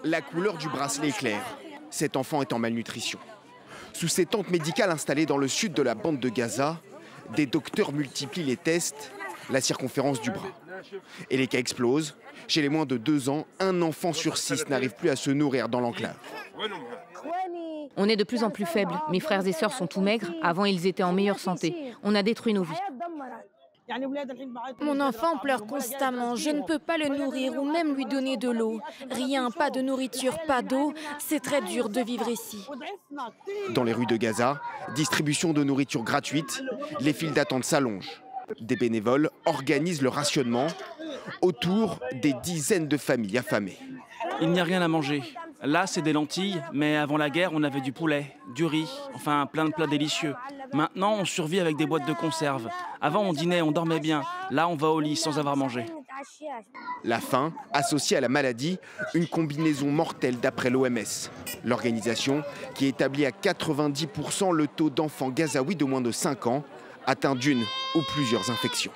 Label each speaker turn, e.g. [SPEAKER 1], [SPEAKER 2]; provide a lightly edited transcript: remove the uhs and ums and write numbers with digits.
[SPEAKER 1] La couleur du bracelet est claire. Cet enfant est en malnutrition. Sous ces tentes médicales installées dans le sud de la bande de Gaza, des docteurs multiplient les tests, la circonférence du bras. Et les cas explosent. Chez les moins de 2 ans, 1 enfant sur 6 n'arrive plus à se nourrir dans l'enclave.
[SPEAKER 2] On est de plus en plus faibles. Mes frères et sœurs sont tout maigres. Avant, ils étaient en meilleure santé. On a détruit nos vies.
[SPEAKER 3] Mon enfant pleure constamment. Je ne peux pas le nourrir ou même lui donner de l'eau. Rien, pas de nourriture, pas d'eau. C'est très dur de vivre ici.
[SPEAKER 1] Dans les rues de Gaza, distribution de nourriture gratuite, les files d'attente s'allongent. Des bénévoles organisent le rationnement autour des dizaines de familles affamées.
[SPEAKER 4] Il n'y a rien à manger. Là, c'est des lentilles, mais avant la guerre, on avait du poulet, du riz, enfin plein de plats délicieux. Maintenant, on survit avec des boîtes de conserve. Avant, on dînait, on dormait bien. Là, on va au lit sans avoir mangé.
[SPEAKER 1] La faim, associée à la maladie, une combinaison mortelle d'après l'OMS. L'organisation, qui établit à 90% le taux d'enfants gazaouis de moins de 5 ans, atteints d'une ou plusieurs infections.